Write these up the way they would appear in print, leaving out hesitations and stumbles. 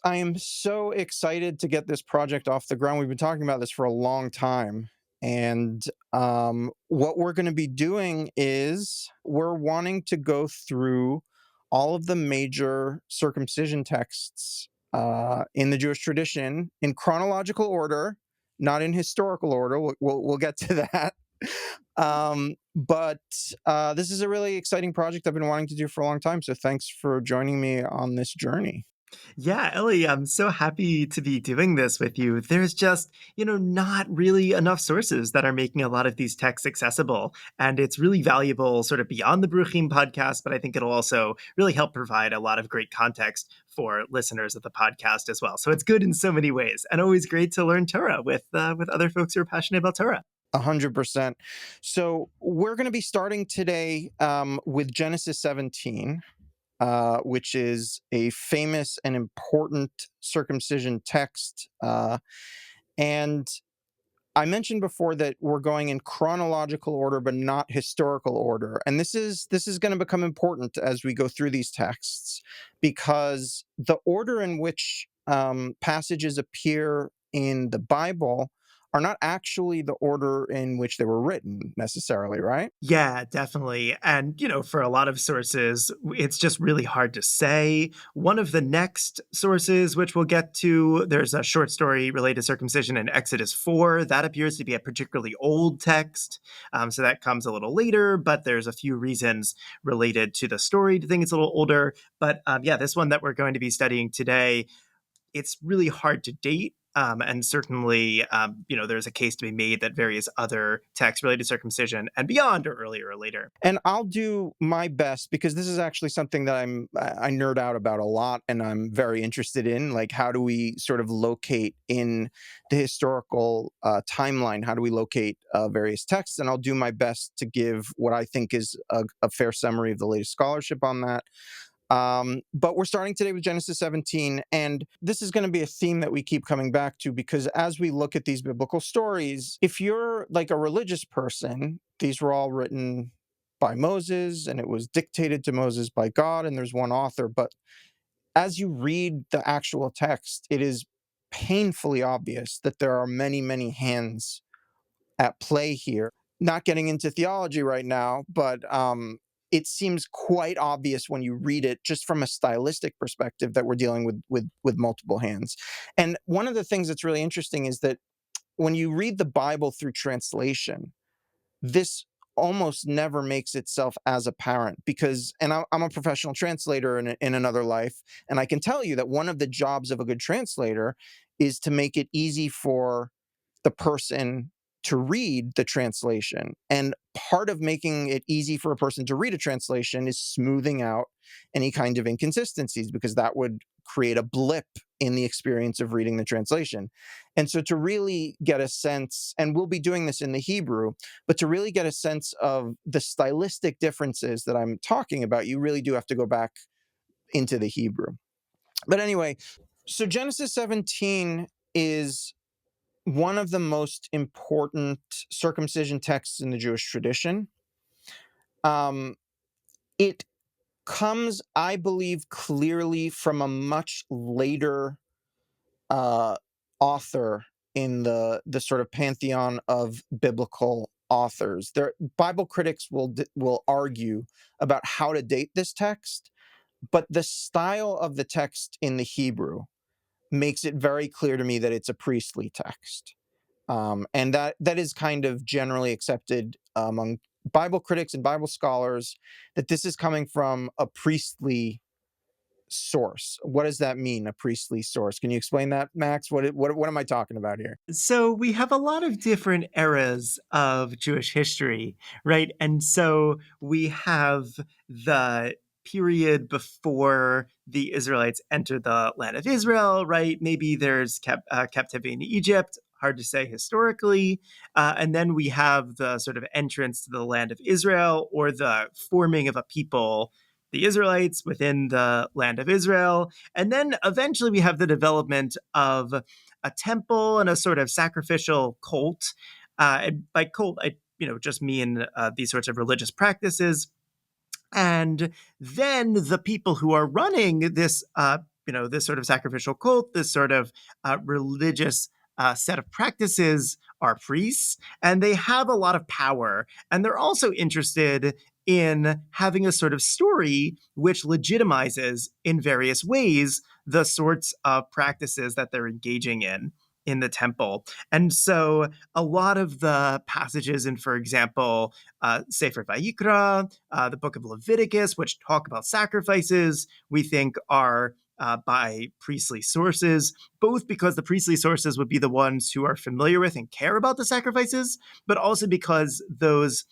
I am so excited to get this project off the ground. We've been talking about this for a long time. And what we're going to be doing is we're wanting to go through all of the major circumcision texts in the Jewish tradition in chronological order, not in historical order. We'll get to that. But this is a really exciting project I've been wanting to do for a long time. So thanks for joining me on this journey. Yeah, Ellie, I'm so happy to be doing this with you. There's just, not really enough sources that are making a lot of these texts accessible. And it's really valuable sort of beyond the Bruchim podcast, but I think it'll also really help provide a lot of great context for listeners of the podcast as well. So it's good in so many ways, and always great to learn Torah with other folks who are passionate about Torah. 100%. So we're going to be starting today with Genesis 17, which is a famous and important circumcision text. And I mentioned before that we're going in chronological order, but not historical order. And this is going to become important as we go through these texts, because the order in which passages appear in the Bible are not actually the order in which they were written necessarily, right? Yeah, definitely. And, for a lot of sources, it's just really hard to say. One of the next sources, which we'll get to, there's a short story related to circumcision in Exodus 4. That appears to be a particularly old text. So that comes a little later, but there's a few reasons related to the story to think it's a little older. But yeah, this one that we're going to be studying today, it's really hard to date. And certainly, there's a case to be made that various other texts related to circumcision and beyond are earlier or later. And I'll do my best, because this is actually something that I nerd out about a lot, and I'm very interested in, like, how do we sort of locate in the historical timeline? How do we locate various texts? And I'll do my best to give what I think is a fair summary of the latest scholarship on that. But we're starting today with Genesis 17, and this is going to be a theme that we keep coming back to, because as we look at these biblical stories, if you're like a religious person, these were all written by Moses, and it was dictated to Moses by God, and there's one author. But as you read the actual text, it is painfully obvious that there are many, many hands at play here. Not getting into theology right now, but it seems quite obvious when you read it, just from a stylistic perspective, that we're dealing with multiple hands. And one of the things that's really interesting is that when you read the Bible through translation, this almost never makes itself as apparent, because, and I'm a professional translator in another life, and I can tell you that one of the jobs of a good translator is to make it easy for the person to read the translation. And part of making it easy for a person to read a translation is smoothing out any kind of inconsistencies, because that would create a blip in the experience of reading the translation. And so to really get a sense, and we'll be doing this in the Hebrew, but to really get a sense of the stylistic differences that I'm talking about, you really do have to go back into the Hebrew. But anyway, so Genesis 17 is one of the most important circumcision texts in the Jewish tradition. It comes, I believe, clearly from a much later author in the sort of pantheon of biblical authors. Bible critics will argue about how to date this text, but the style of the text in the Hebrew makes it very clear to me that it's a priestly text. And that is kind of generally accepted among Bible critics and Bible scholars, that this is coming from a priestly source. What does that mean, a priestly source? Can you explain that, Max? What am I talking about here? So we have a lot of different eras of Jewish history, right? And so we have the period before the Israelites entered the land of Israel, right? Maybe there's captivity in Egypt. Hard to say historically. And then we have the sort of entrance to the land of Israel, or the forming of a people, the Israelites within the land of Israel. And then eventually we have the development of a temple and a sort of sacrificial cult. And by cult, I just mean these sorts of religious practices. And then the people who are running this this sort of sacrificial cult, this sort of religious set of practices are priests, and they have a lot of power. And they're also interested in having a sort of story which legitimizes in various ways the sorts of practices that they're engaging in the temple. And so a lot of the passages in, for example, Sefer Vayikra, the book of Leviticus, which talk about sacrifices, we think are by priestly sources, both because the priestly sources would be the ones who are familiar with and care about the sacrifices, but also because those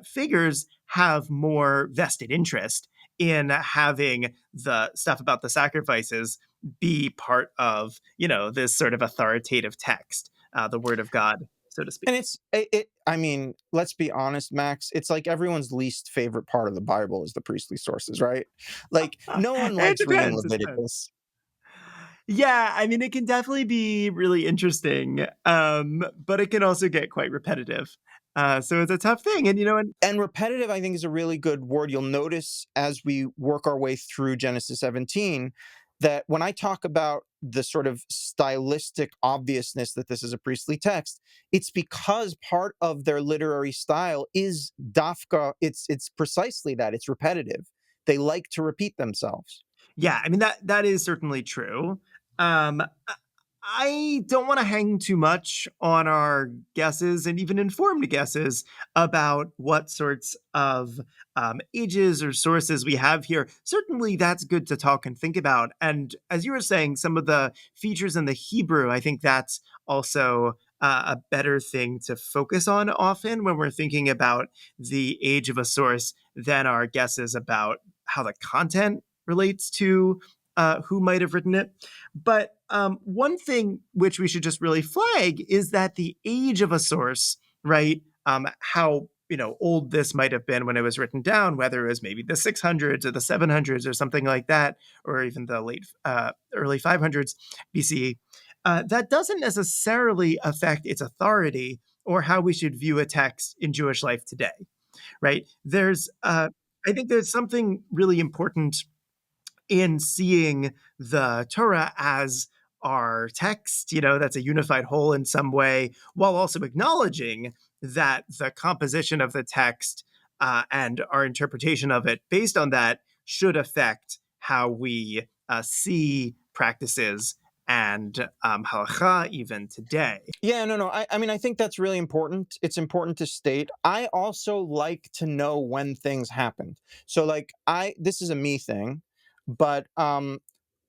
figures have more vested interest in having the stuff about the sacrifices be part of, this sort of authoritative text, the word of God, so to speak. And I mean, let's be honest, Max, it's like everyone's least favorite part of the Bible is the priestly sources, right? Like no one It likes reading depends. It depends. Leviticus. Yeah, I mean, it can definitely be really interesting, but it can also get quite repetitive. So it's a tough thing, and And repetitive, I think, is a really good word. You'll notice as we work our way through Genesis 17 that when I talk about the sort of stylistic obviousness that this is a priestly text, it's because part of their literary style is dafka. It's precisely that. It's repetitive. They like to repeat themselves. yeah, I mean that is certainly true. I don't want to hang too much on our guesses and even informed guesses about what sorts of ages or sources we have here. Certainly, that's good to talk and think about. And as you were saying, some of the features in the Hebrew, I think that's also a better thing to focus on often when we're thinking about the age of a source than our guesses about how the content relates to who might have written it. But one thing which we should just really flag is that the age of a source, right? How old this might have been when it was written down, whether it was maybe the 600s or the 700s or something like that, or even the early 500s BCE. That doesn't necessarily affect its authority or how we should view a text in Jewish life today, right? I think there's something really important in seeing the Torah as our text, that's a unified whole in some way, while also acknowledging that the composition of the text and our interpretation of it based on that should affect how we see practices and halacha even today. Yeah, no, no. I mean, I think that's really important. It's important to state. I also like to know when things happened. So, like, this is a me thing, but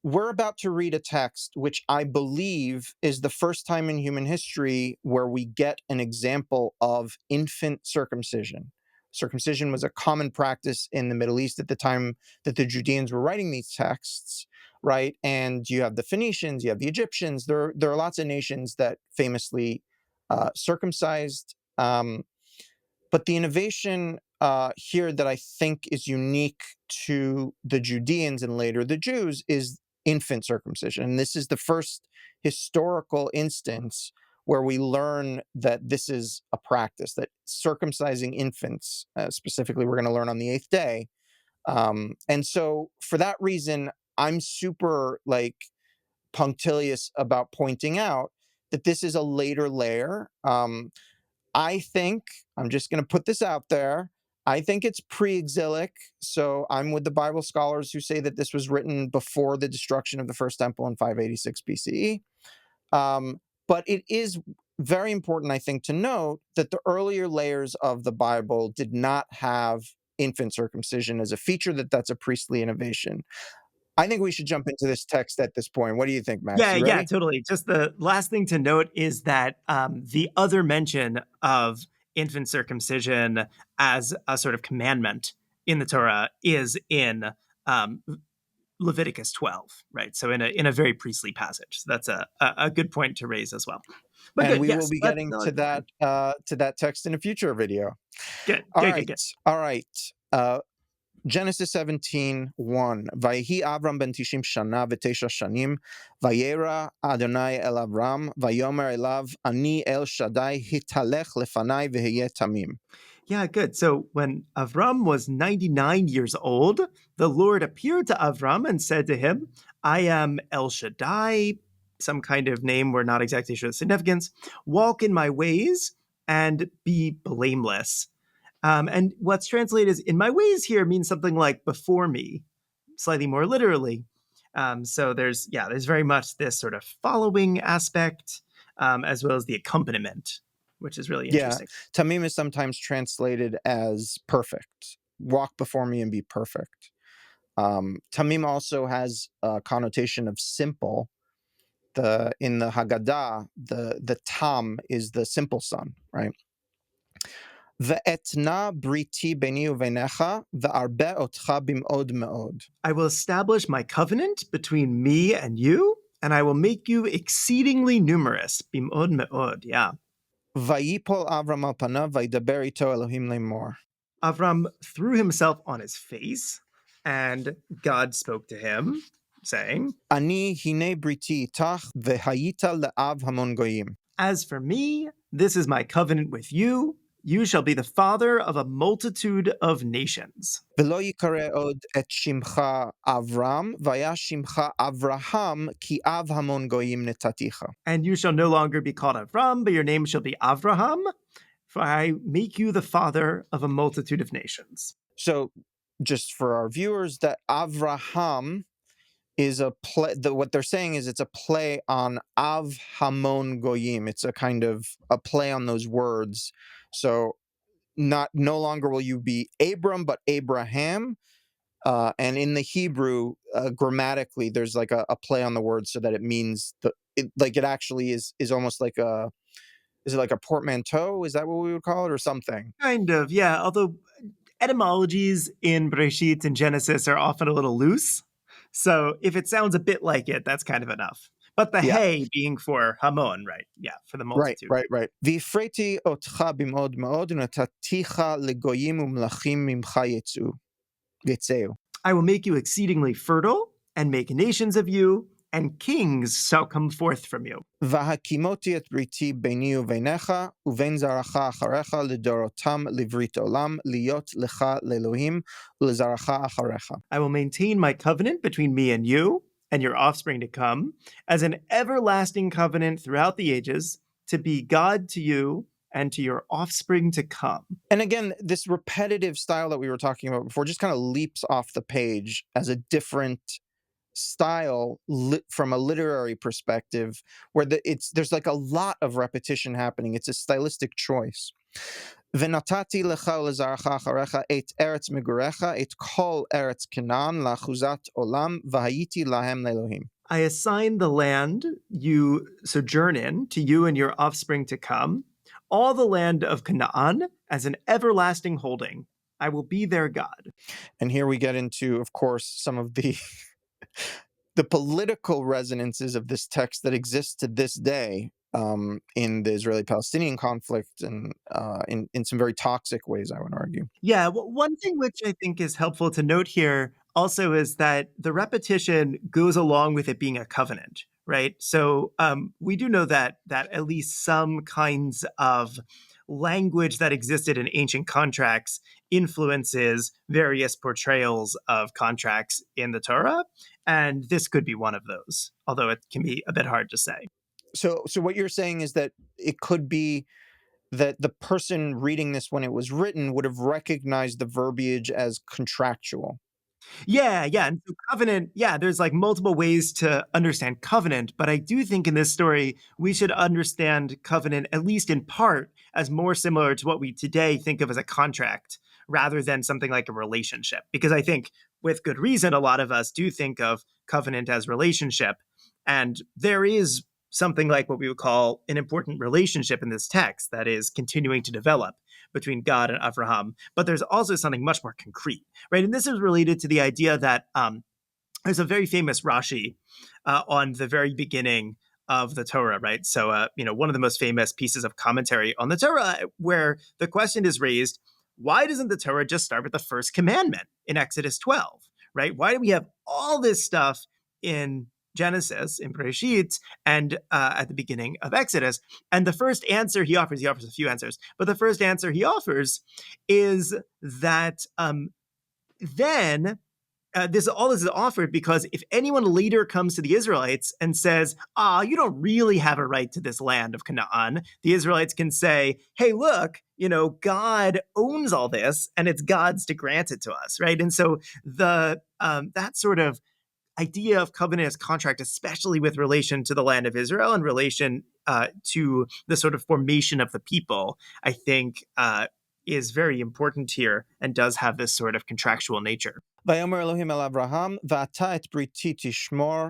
we're about to read a text which I believe is the first time in human history where we get an example of infant circumcision. Circumcision was a common practice in the Middle East at the time that the Judeans were writing these texts, right? And you have the Phoenicians, you have the Egyptians. There are lots of nations that famously circumcised. But the innovation here that I think is unique to the Judeans and later the Jews is infant circumcision. And this is the first historical instance where we learn that this is a practice, that circumcising infants, specifically, we're going to learn on the eighth day. And so for that reason, I'm super like punctilious about pointing out that this is a later layer. I think, I'm just going to put this out there, I think it's pre-exilic. So I'm with the Bible scholars who say that this was written before the destruction of the first temple in 586 BCE. But it is very important, I think, to note that the earlier layers of the Bible did not have infant circumcision as a feature, that's a priestly innovation. I think we should jump into this text at this point. What do you think, Max? Yeah, You yeah, ready? totally. Just the last thing to note is that the other mention of infant circumcision as a sort of commandment in the Torah is in um, Leviticus 12, right? So in a very priestly passage. So that's a good point to raise as well. But And good, we will yes, be let's getting let's dive in. to that text in a future video. Good, All good, good, right. good. All right. Genesis 17:1. Vayehi Avram ben tishim shana v'tesha shanim, vayera Adonai el Avram, vayomer elav, ani el Shaddai hitalech lefanai v'heye tamim. Yeah, good. So when Avram was 99 years old, the Lord appeared to Avram and said to him, I am El Shaddai, some kind of name we're not exactly sure the significance. Walk in my ways and be blameless. And what's translated as in my ways here means something like before me, slightly more literally. So there's very much this sort of following aspect, as well as the accompaniment, which is really Yeah, interesting. tamim is sometimes translated as perfect. Walk before me and be perfect. Tamim also has a connotation of simple. In the Haggadah, the tam is the simple son, right? Ve'etna briti beni uvenecha ve'arbe otcha bim'od me'od. I will establish my covenant between me and you, and I will make you exceedingly numerous. Bim'od me'od, yeah. Vayipol Avram al panav vaydaber ito Elohim lemor. Avram threw himself on his face, and God spoke to him, saying, Ani hine briti itach vehayita le'av hamon goyim. As for me, this is my covenant with you. You shall be the father of a multitude of nations. V'lo yikare od et shimcha Avram, vaya shimcha Avraham, ki av hamon goyim netaticha. And you shall no longer be called Avram, but your name shall be Avraham, for I make you the father of a multitude of nations. So, just for our viewers, that Avraham is a play. What they're saying is it's a play on Av Hamon Goyim. It's a kind of a play on those words. So, no longer will you be Abram, but Abraham. And in the Hebrew, grammatically, there's like a play on the word so that it means like it actually is almost like is it like a portmanteau? Is that what we would call it, or something? Kind of, yeah. Although etymologies in Breshit and Genesis are often a little loose. So if it sounds a bit like it, that's kind of enough. But the Yeah. hey being for Hamon, right? Yeah, for the Right, multitude. right, right. V'ifreti otcha b'mod me'od u'nataticha legoyim u'mlachim mimcha yetzeu. I will make you exceedingly fertile and make nations of you, and kings shall come forth from you. V'hakimoti et briti beni uvenecha uven zaracha acharecha lidorotam livrit olam liot lecha le'elohim u'lezaracha acharecha. I will maintain my covenant between me and you and your offspring to come as an everlasting covenant throughout the ages to be God to you and to your offspring to come. And again, this repetitive style that we were talking about before just kind of leaps off the page as a different style from a literary perspective, where there's like a lot of repetition happening. It's a stylistic choice. V'natati lecha u'lezaracha acharecha et eretz megurecha et kol eretz Canaan la'achuzat olam v'hayiti lahem le'elohim. I assign the land you sojourn in to you and your offspring to come, all the land of Canaan as an everlasting holding. I will be their God. And here we get into, of course, some of the political resonances of this text that exist to this day in the Israeli-Palestinian conflict, and in some very toxic ways, I would argue. Yeah, well, one thing which I think is helpful to note here also is that the repetition goes along with it being a covenant, right? So we do know that at least some kinds of language that existed in ancient contracts influences various portrayals of contracts in the Torah, and this could be one of those, although it can be a bit hard to say. So what you're saying is that it could be that the person reading this when it was written would have recognized the verbiage as contractual. Yeah, yeah. And so covenant, yeah, there's like multiple ways to understand covenant, but I do think in this story, we should understand covenant, at least in part, as more similar to what we today think of as a contract rather than something like a relationship. Because I think with good reason, a lot of us do think of covenant as relationship. And there is something like what we would call an important relationship in this text that is continuing to develop between God and Abraham. But there's also something much more concrete, right? And this is related to the idea that there's a very famous Rashi on the very beginning of the Torah, right? So, one of the most famous pieces of commentary on the Torah, where the question is raised, why doesn't the Torah just start with the first commandment in Exodus 12, right? Why do we have all this stuff in Genesis, in Bereshit, and at the beginning of Exodus. And the first answer he offers a few answers, but the first answer he offers is that then this is offered because if anyone later comes to the Israelites and says, you don't really have a right to this land of Canaan, the Israelites can say, hey, look, God owns all this and it's God's to grant it to us, right? And so that sort of idea of covenant as contract, especially with relation to the land of Israel and relation to the sort of formation of the people, I think is very important here and does have this sort of contractual nature. ויאמר אלוהים אל אברהם, ואתה את בריתי תשמור,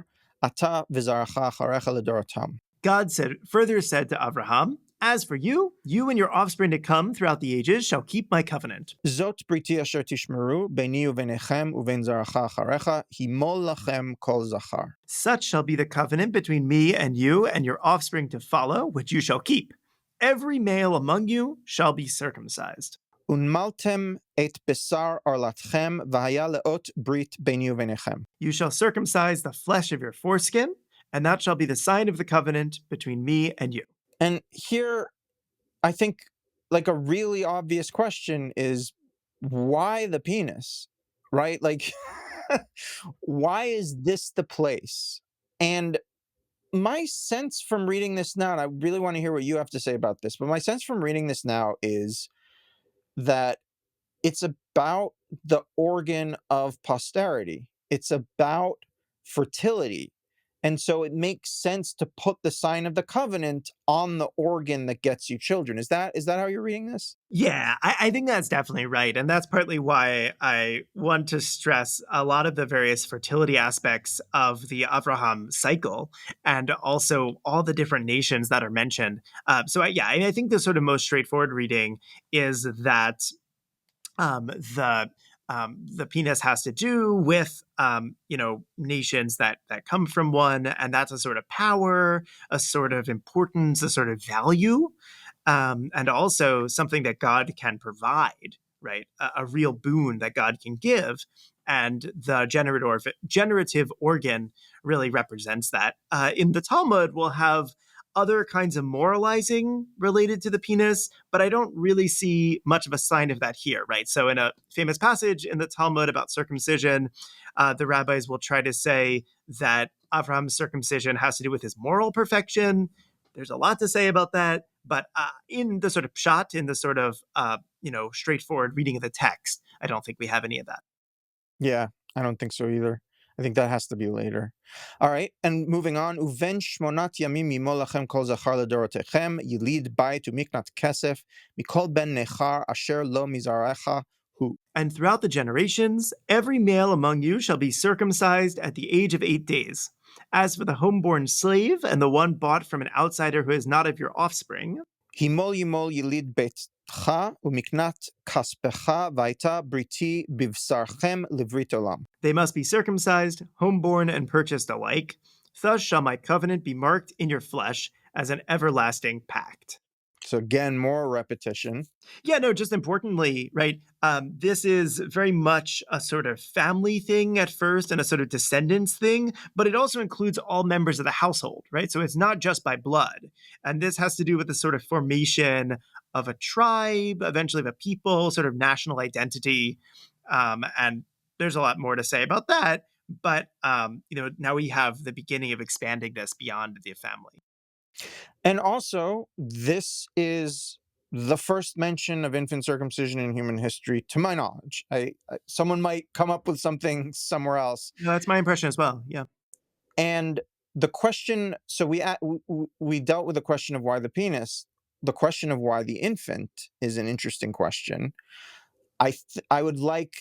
אתה וזרעך אחריך לדורותם. God further said to Abraham, as for you, you and your offspring to come throughout the ages shall keep my covenant. זאת בריתי אשר תשמרו, ביני וביניכם ובין זרעך אחריך, הימול לכם כל זכר. Such shall be the covenant between me and you and your offspring to follow, which you shall keep. Every male among you shall be circumcised. ונמלתם את בשר ערלתכם, והיה לאות ברית ביני וביניכם. You shall circumcise the flesh of your foreskin, and that shall be the sign of the covenant between me and you. And here, I think, like a really obvious question is, why the penis, right? Like, why is this the place? And my sense from reading this now, and I really want to hear what you have to say about this, but my sense from reading this now is that it's about the organ of posterity. It's about fertility. And so it makes sense to put the sign of the covenant on the organ that gets you children. Is that how you're reading this? Yeah, I think that's definitely right. And that's partly why I want to stress a lot of the various fertility aspects of the Abraham cycle and also all the different nations that are mentioned. I think the sort of most straightforward reading is that the penis has to do with nations that come from one, and that's a sort of power, a sort of importance, a sort of value, and also something that God can provide, right? A real boon that God can give, and the generative organ really represents that. In the Talmud, we'll have other kinds of moralizing related to the penis, but I don't really see much of a sign of that here, right? So in a famous passage in the Talmud about circumcision, the rabbis will try to say that Abraham's circumcision has to do with his moral perfection. There's a lot to say about that, but in the sort of pshat, in the sort of straightforward reading of the text, I don't think we have any of that. Yeah, I don't think so either. I think that has to be later. All right, and moving on. Uven shmonat yamim yimol lachem kol zachar ledorotechem, yilid bayit umiknat kesef, mikol ben nechar asher lo mizarecha hu. And throughout the generations, every male among you shall be circumcised at the age of 8 days. As for the homeborn slave and the one bought from an outsider who is not of your offspring, Himol yimol yilid betcha umiknat kaspecha vaita briti bivsarchem livrit olam. they must be circumcised, homeborn, and purchased alike. Thus shall my covenant be marked in your flesh as an everlasting pact. So again, more repetition. Yeah, no, just importantly, right? This is very much a sort of family thing at first and a sort of descendants thing, but it also includes all members of the household, right? So it's not just by blood. And this has to do with the sort of formation of a tribe, eventually of a people, sort of national identity. And there's a lot more to say about that. But, now we have the beginning of expanding this beyond the family. And also, this is the first mention of infant circumcision in human history, to my knowledge. Someone might come up with something somewhere else. No, that's my impression as well. Yeah. And the question, so we dealt with the question of why the penis. The question of why the infant is an interesting question. I would like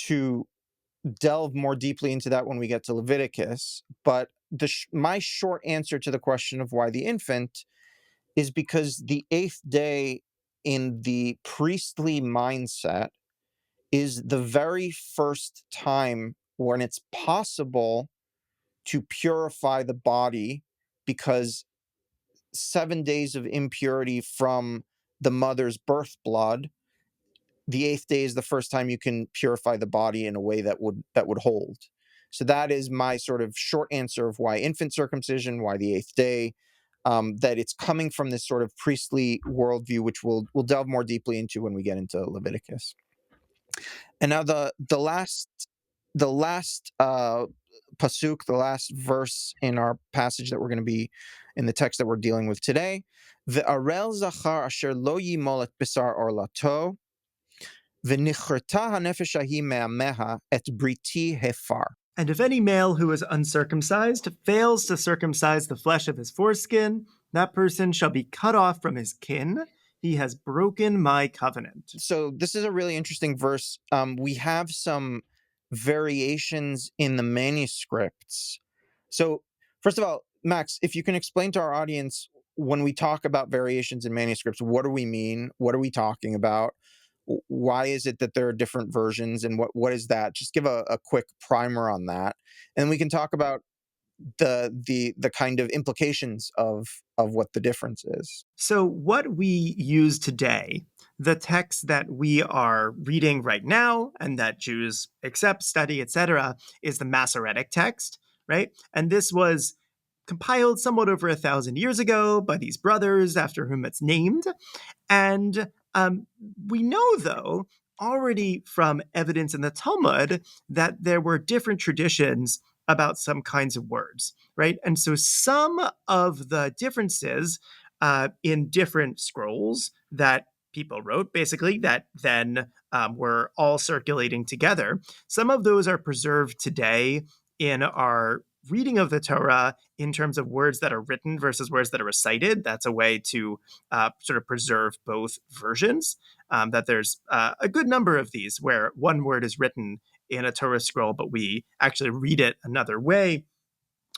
to delve more deeply into that when we get to Leviticus, but my short answer to the question of why the infant is because the 8th day in the priestly mindset is the very first time when it's possible to purify the body, because 7 days of impurity from the mother's birth blood, the 8th day is the first time you can purify the body in a way that would hold. So that is my sort of short answer of why infant circumcision, why the eighth day, that it's coming from this sort of priestly worldview, which we'll delve more deeply into when we get into Leviticus. And now the last pasuk, the last verse in our passage that we're going to be in the text that we're dealing with today, ve'arel zachar asher lo yimol et bisar orlato, ve'nichrta hanefesh hahi me'ameha et briti hefar. And if any male who is uncircumcised fails to circumcise the flesh of his foreskin, that person shall be cut off from his kin. He has broken my covenant. So this is a really interesting verse. We have some variations in the manuscripts. So first of all, Max, if you can explain to our audience, when we talk about variations in manuscripts, what do we mean? What are we talking about? Why is it that there are different versions, and what is that? Just give a quick primer on that, and we can talk about the kind of implications of what the difference is. So, what we use today, the text that we are reading right now and that Jews accept, study, etc., is the Masoretic text, right? And this was compiled somewhat over 1,000 years ago by these brothers after whom it's named. And we know, though, already from evidence in the Talmud that there were different traditions about some kinds of words, right? And so some of the differences in different scrolls that people wrote, basically, that then were all circulating together, some of those are preserved today in our reading of the Torah in terms of words that are written versus words that are recited. That's a way to sort of preserve both versions. That there's a good number of these where one word is written in a Torah scroll, but we actually read it another way.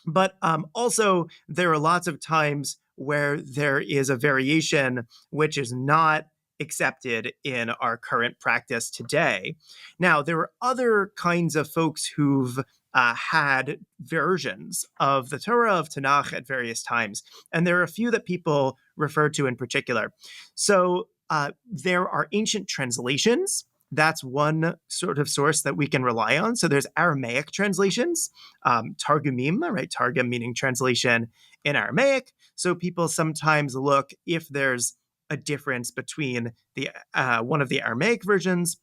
But also, there are lots of times where there is a variation which is not accepted in our current practice today. Now, there are other kinds of folks who've had versions of the Torah of Tanakh at various times, and there are a few that people refer to in particular. So there are ancient translations. That's one sort of source that we can rely on. So there's Aramaic translations, Targumim, right? Targum meaning translation in Aramaic. So people sometimes look if there's a difference between the one of the Aramaic versions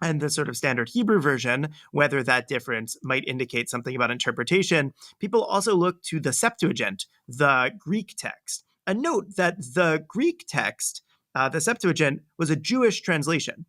and the sort of standard Hebrew version, whether that difference might indicate something about interpretation. People also look to the Septuagint, the Greek text. And note that the Greek text, the Septuagint, was a Jewish translation.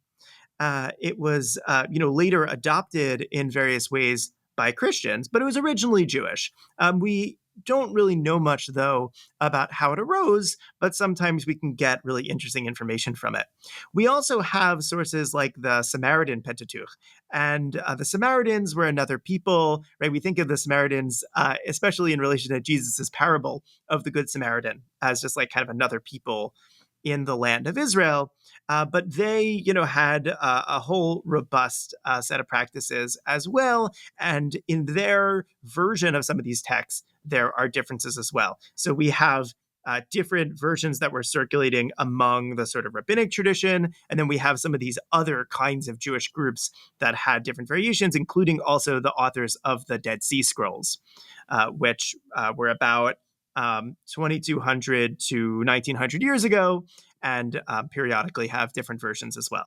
It was, later adopted in various ways by Christians, but it was originally Jewish. We don't really know much, though, about how it arose, but sometimes we can get really interesting information from it. We also have sources like the Samaritan Pentateuch, and the Samaritans were another people, right? We think of the Samaritans, especially in relation to Jesus's parable of the Good Samaritan, as just like kind of another people in the land of Israel. But they, had a whole robust set of practices as well. And in their version of some of these texts, there are differences as well. So we have different versions that were circulating among the sort of rabbinic tradition. And then we have some of these other kinds of Jewish groups that had different variations, including also the authors of the Dead Sea Scrolls, which were about 2,200 to 1,900 years ago, and periodically have different versions as well.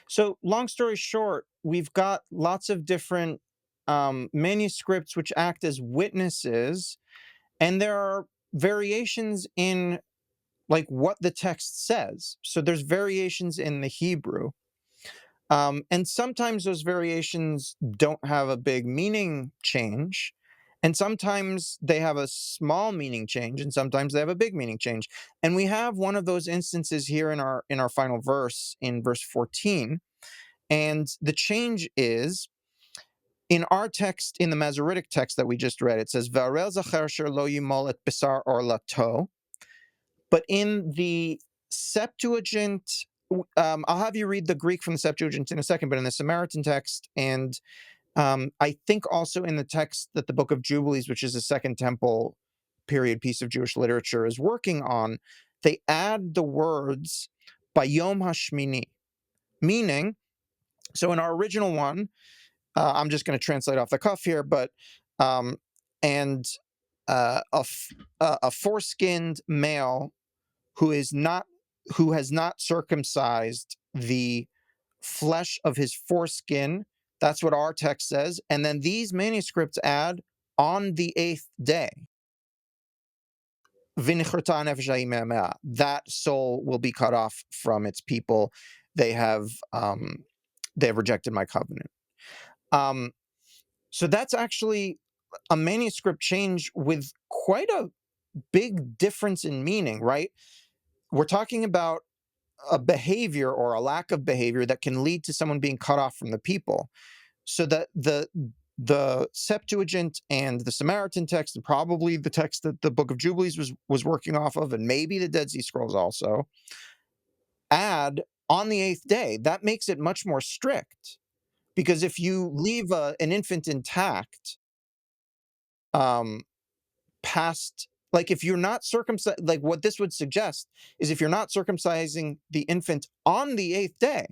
So, long story short, we've got lots of different manuscripts which act as witnesses, and there are variations in like what the text says. So, there's variations in the Hebrew. And sometimes those variations don't have a big meaning change. And sometimes they have a small meaning change, and sometimes they have a big meaning change. And we have one of those instances here in our final verse, in verse 14. And the change is in our text, in the Masoretic text that we just read, it says, Va'arel zachar asher lo yimol et bisar orlato. But in the Septuagint, I'll have you read the Greek from the Septuagint in a second, but in the Samaritan text, and I think also in the text that the Book of Jubilees, which is a Second Temple period piece of Jewish literature, is working on, they add the words Bayom Hashmini, meaning, so in our original one, I'm just going to translate off the cuff here, but um, and a foreskinned male who is not who has not circumcised the flesh of his foreskin. That's what our text says. And then these manuscripts add on the eighth day. That soul will be cut off from its people. They have they have rejected my covenant. Um, so that's actually a manuscript change with quite a big difference in meaning, right? We're talking about a behavior or a lack of behavior that can lead to someone being cut off from the people. So that the Septuagint and the Samaritan text, and probably the text that the Book of Jubilees was working off of, and maybe the Dead Sea Scrolls also, add on the eighth day. That makes it much more strict, because if you leave an infant intact, um, past, like, if you're not circumcised, like what this would suggest is if you're not circumcising the infant on the eighth day.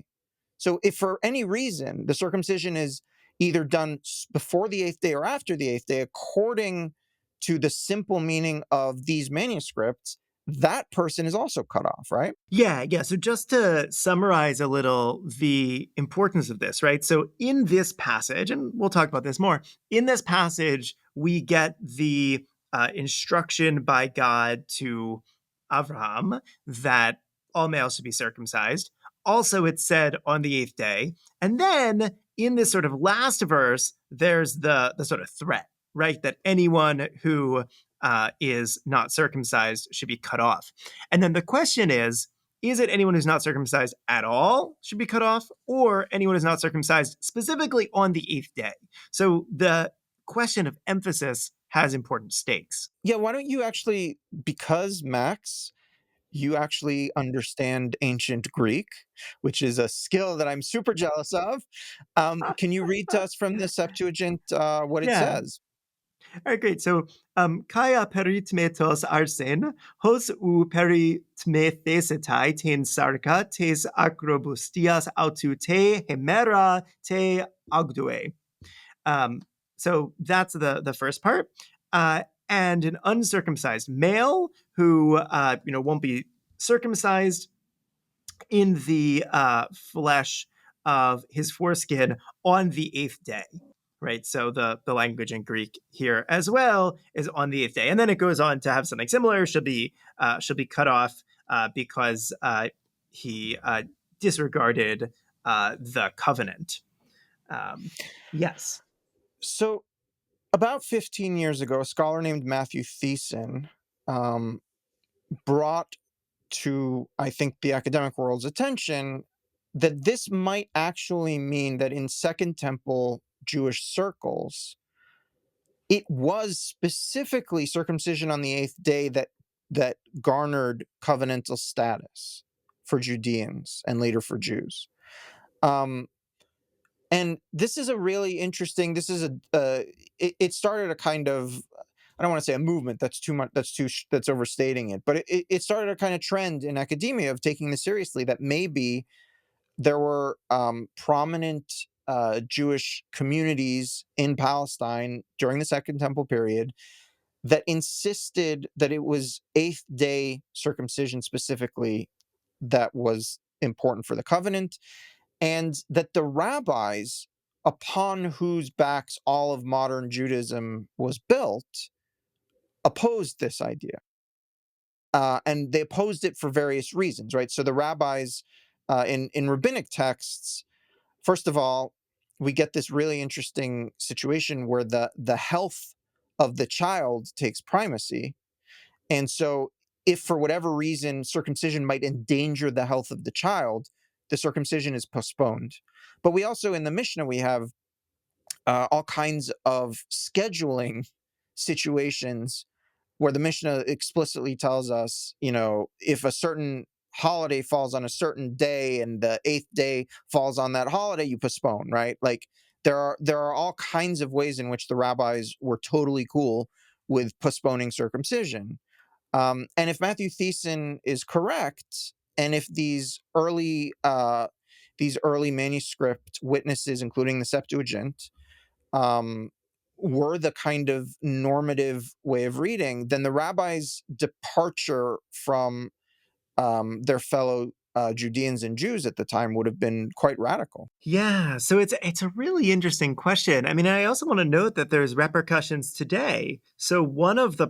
So if for any reason the circumcision is either done before the eighth day or after the eighth day, according to the simple meaning of these manuscripts, that person is also cut off, right? Yeah, yeah. So just to summarize a little the importance of this, right? So in this passage, and we'll talk about this more, in this passage, we get the instruction by God to Abraham that all males should be circumcised. Also, it's said on the eighth day. And then in this sort of last verse, there's the sort of threat, right? That anyone who is not circumcised should be cut off. And then the question is it anyone who's not circumcised at all should be cut off, or anyone who's not circumcised specifically on the eighth day? So the question of emphasis has important stakes. Yeah, why don't you actually, because Max, you actually understand ancient Greek, which is a skill that I'm super jealous of. Can you read to us from the Septuagint what it Yeah. says? All right, great. So, Kaya peritmetos arsen, hos u peritmethesetai ten sarka tes acrobustias autu te hemera te agdue. Um, so that's the first part. And an uncircumcised male who won't be circumcised in the flesh of his foreskin on the eighth day. Right. So the language in Greek here as well is on the eighth day. And then it goes on to have something similar, should be cut off because he disregarded the covenant. Um, yes. So, about 15 years ago, a scholar named Matthew Thiessen um, brought to, I think, the academic world's attention that this might actually mean that in Second Temple Jewish circles, it was specifically circumcision on the eighth day that garnered covenantal status for Judeans and later for Jews. Um, and this is a really interesting. This is it started a kind of, I don't want to say a movement. That's too much. That's overstating it. But it started a kind of trend in academia of taking this seriously. That maybe there were prominent Jewish communities in Palestine during the Second Temple period that insisted that it was eighth day circumcision specifically that was important for the covenant, and that the rabbis upon whose backs all of modern Judaism was built opposed this idea. And they opposed it for various reasons, right? So the rabbis in rabbinic texts, first of all, we get this really interesting situation where the health of the child takes primacy. And so, if for whatever reason circumcision might endanger the health of the child, the circumcision is postponed. But we also, in the Mishnah, we have all kinds of scheduling situations where the Mishnah explicitly tells us, if a certain holiday falls on a certain day and the eighth day falls on that holiday, you postpone, right? Like there are all kinds of ways in which the rabbis were totally cool with postponing circumcision. And if Matthew Thiessen is correct, and if these early these early manuscript witnesses, including the Septuagint, um, were the kind of normative way of reading, then the rabbis' departure from their fellow Judeans and Jews at the time would have been quite radical. Yeah, so it's a really interesting question. I mean, I also want to note that there's repercussions today. So one of the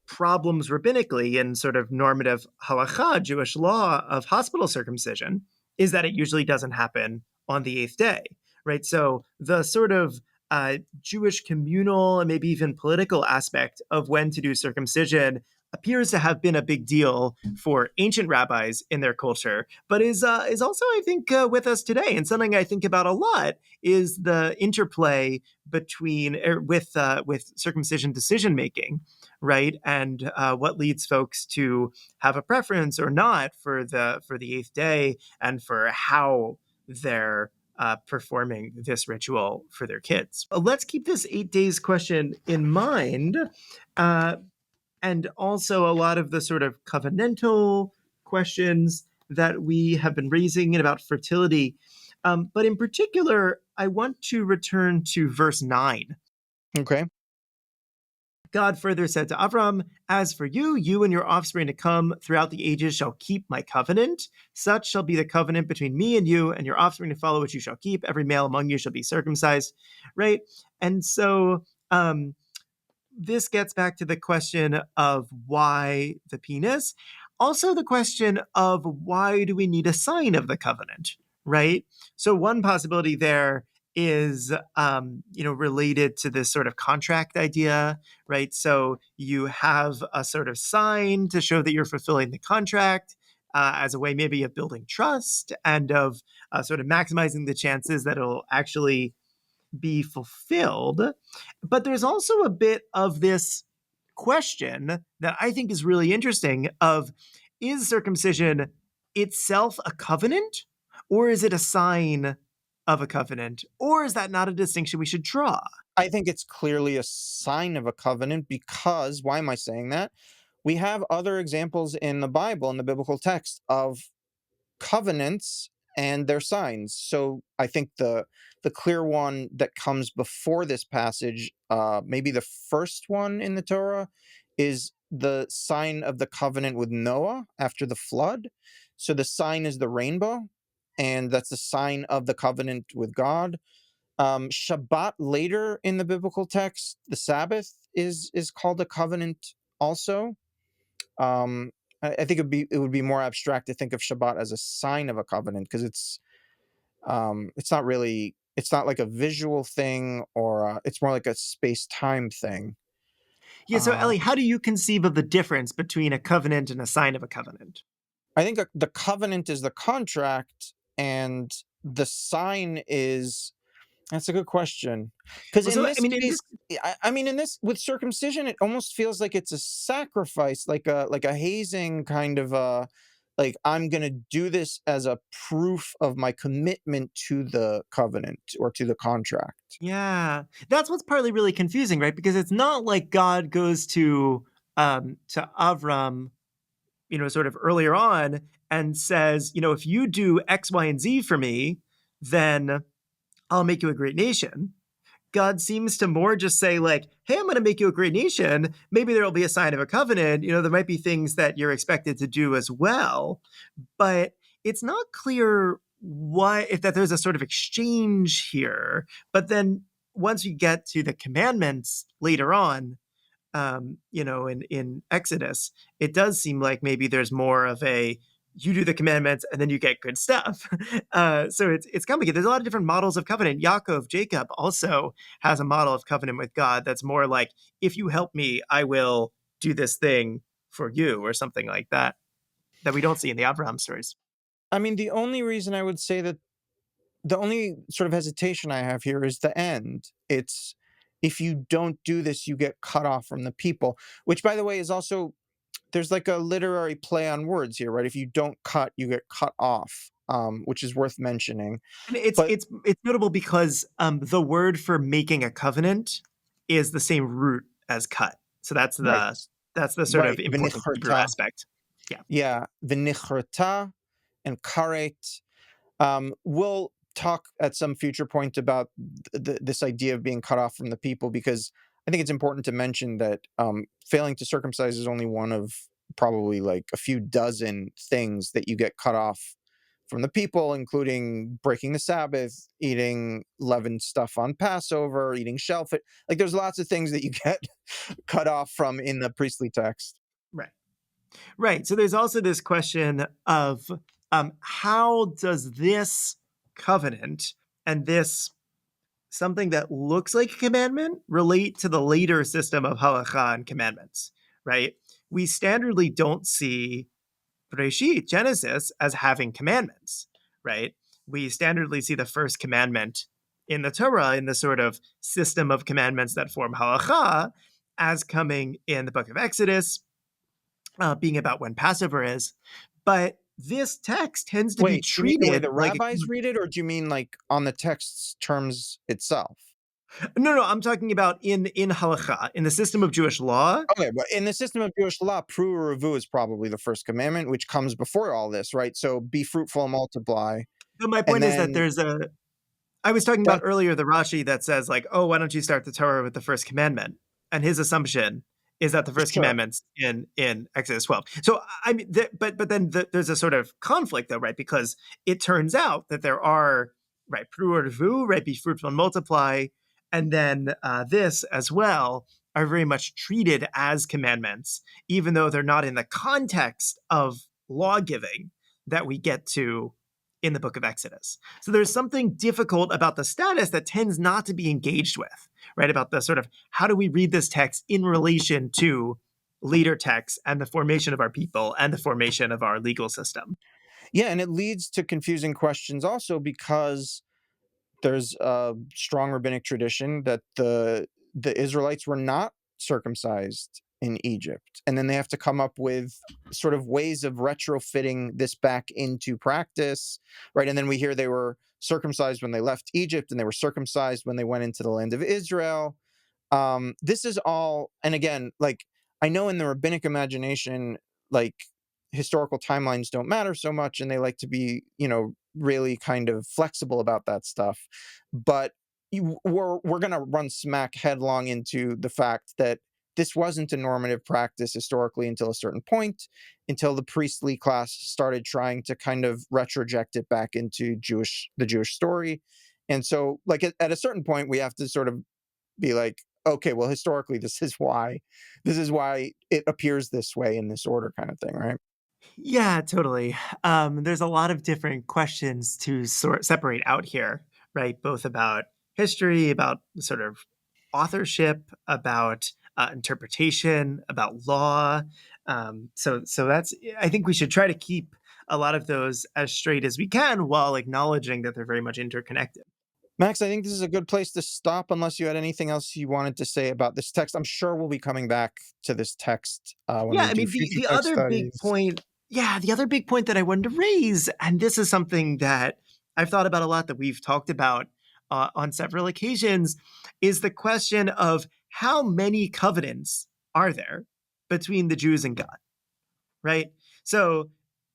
problems rabbinically in sort of normative halakha, Jewish law of hospital circumcision, is that it usually doesn't happen on the eighth day, right? So the sort of Jewish communal and maybe even political aspect of when to do circumcision appears to have been a big deal for ancient rabbis in their culture, but is also, I think, with us today. And something I think about a lot is the interplay between with circumcision decision making, right? And what leads folks to have a preference or not for the eighth day, and for how they're performing this ritual for their kids. Let's keep this 8 days question in mind. Uh, and also a lot of the sort of covenantal questions that we have been raising about fertility. But in particular, I want to return to verse 9. Okay. God further said to Avram, "As for you, you and your offspring to come throughout the ages shall keep my covenant. Such shall be the covenant between me and you, and your offspring to follow, which you shall keep. Every male among you shall be circumcised." Right? And so this gets back to the question of why the penis. Also, the question of why do we need a sign of the covenant, right? So, one possibility there is, related to this sort of contract idea, right? So, you have a sort of sign to show that you're fulfilling the contract. As a way, maybe of building trust and of sort of maximizing the chances that it'll actually be fulfilled. But there's also a bit of this question that I think is really interesting of, is circumcision itself a covenant, or is it a sign of a covenant, or is that not a distinction we should draw? I think it's clearly a sign of a covenant because, why am I saying that? We have other examples in the Bible, in the biblical text, of covenants and their signs. So I think the clear one that comes before this passage, maybe the first one in the Torah, is the sign of the covenant with Noah after the flood. So the sign is the rainbow, and that's the sign of the covenant with God. Shabbat later in the biblical text, the Sabbath is called a covenant also. Um, I think it would be more abstract to think of Shabbat as a sign of a covenant because it's not really, it's not like a visual thing, or it's more like a space time thing. Yeah, so Uh, Ellie, how do you conceive of the difference between a covenant and a sign of a covenant? I think the covenant is the contract, and the sign is. That's a good question. Because Well, in so I this mean, in case, this I mean, in this with circumcision, it almost feels like it's a sacrifice, like a hazing kind of like I'm gonna do this as a proof of my commitment to the covenant or to the contract. Yeah, that's what's partly really confusing, right? Because it's not like God goes to Avram, sort of earlier on, and says, if you do X, Y, and Z for me, then I'll make you a great nation. God seems to more just say, like, hey, I'm going to make you a great nation. Maybe there'll be a sign of a covenant. There might be things that you're expected to do as well, but it's not clear what if that there's a sort of exchange here. But then once you get to the commandments later on, in Exodus, it does seem like maybe there's more of a, you do the commandments and then you get good stuff. So it's complicated. There's a lot of different models of covenant. Jacob also has a model of covenant with God that's more like, if you help me, I will do this thing for you, or something like that, that we don't see in the Abraham stories. I mean, the only reason I would say that the only sort of hesitation I have here is the end. It's if you don't do this, you get cut off from the people, which, by the way, is also there's like a literary play on words here, right? If you don't cut, you get cut off, which is worth mentioning. And it's But it's it's notable because the word for making a covenant is the same root as cut. So right, that's the sort of right, important Hebrew v'nichrta, aspect. Yeah. yeah, v'nichrta and karet. We'll talk at some future point about this idea of being cut off from the people, because I think it's important to mention that failing to circumcise is only one of probably like a few dozen things that you get cut off from the people, including breaking the Sabbath, eating leavened stuff on Passover, eating shellfish. Like there's lots of things that you get cut off from in the priestly text. Right. Right. So there's also this question of how does this covenant and this something that looks like a commandment relate to the later system of halakha and commandments, right? We standardly don't see Bereshit, Genesis, as having commandments, right? We standardly see the first commandment in the Torah, in the sort of system of commandments that form halakha, as coming in the book of Exodus, being about when Passover is. But this text tends to be Wait, you mean the way treated the like a rabbis read it, or do you mean like on the text's terms itself? no, no. I'm talking about in halakha, in the system of Jewish law. Okay, but in the system of Jewish law, pru u'revu is probably the first commandment, which comes before all this, right? So be fruitful and multiply, But my and point is that then there's a I was talking about that earlier the Rashi that says like, "Oh, why don't you start the Torah with the first commandment?" And his assumption is that the first sure. commandment's in Exodus 12. So I mean, but then there's a sort of conflict though, right? Because it turns out that there are right pru urvu, right, be fruitful and multiply, and then this as well are very much treated as commandments, even though they're not in the context of law giving that we get to in the book of Exodus. So there's something difficult about the status that tends not to be engaged with, right? About the sort of how do we read this text in relation to later texts and the formation of our people and the formation of our legal system. Yeah, and it leads to confusing questions also because there's a strong rabbinic tradition that the Israelites were not circumcised in Egypt, and then they have to come up with sort of ways of retrofitting this back into practice, right? And then we hear they were circumcised when they left Egypt, and they were circumcised when they went into the land of Israel. This is all, and again, like I know in the rabbinic imagination, like historical timelines don't matter so much, and they like to be, really kind of flexible about that stuff. But we're gonna run smack headlong into the fact that this wasn't a normative practice historically until a certain point, until the priestly class started trying to kind of retroject it back into the Jewish story. And so, like at a certain point, we have to sort of be like, okay, well, historically, this is why it appears this way in this order, kind of thing, right? Yeah, totally. There's a lot of different questions to sort separate out here, right? Both about history, about sort of authorship, about interpretation, about law. So that's I think we should try to keep a lot of those as straight as we can while acknowledging that they're very much interconnected. Max, I think this is a good place to stop unless you had anything else you wanted to say about this text. I'm sure we'll be coming back to this text when Yeah, we I do mean future the text other big studies. point, yeah, the other big point that I wanted to raise, and this is something that I've thought about a lot that we've talked about on several occasions, is the question of how many covenants are there between the Jews and God, right? So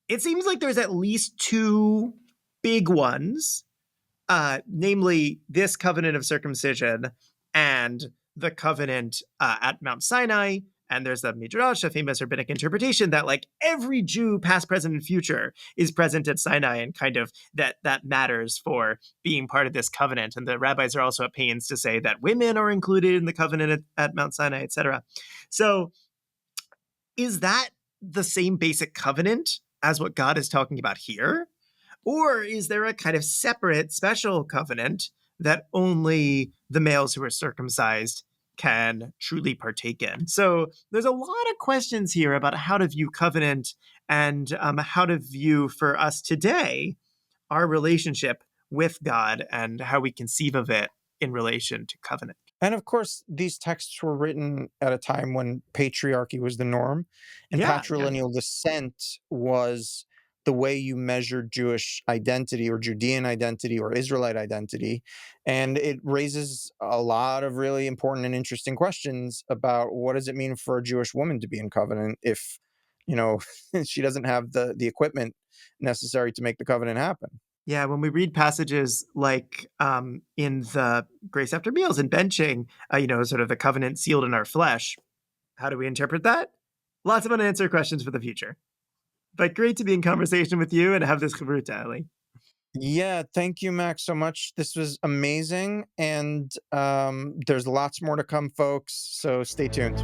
it seems like there's at least two big ones, namely this covenant of circumcision and the covenant at Mount Sinai. And there's a midrash, a famous rabbinic interpretation that like every Jew, past, present, and future, is present at Sinai, and kind of that matters for being part of this covenant. And the rabbis are also at pains to say that women are included in the covenant at Mount Sinai, etc. So is that the same basic covenant as what God is talking about here? Or is there a kind of separate special covenant that only the males who are circumcised can truly partake in? So there's a lot of questions here about how to view covenant and how to view for us today our relationship with God and how we conceive of it in relation to covenant. And of course, these texts were written at a time when patriarchy was the norm, and Yeah, yeah. patrilineal descent was the way you measured Jewish identity or Judean identity or Israelite identity. And it raises a lot of really important and interesting questions about what does it mean for a Jewish woman to be in covenant if, you know, she doesn't have the equipment necessary to make the covenant happen. Yeah, when we read passages like in the grace after meals and benching, sort of the covenant sealed in our flesh, how do we interpret that? Lots of unanswered questions for the future. But great to be in conversation with you and have this chevruta, Ellie. Yeah, thank you, Max, so much. This was amazing, and there's lots more to come, folks. So stay tuned.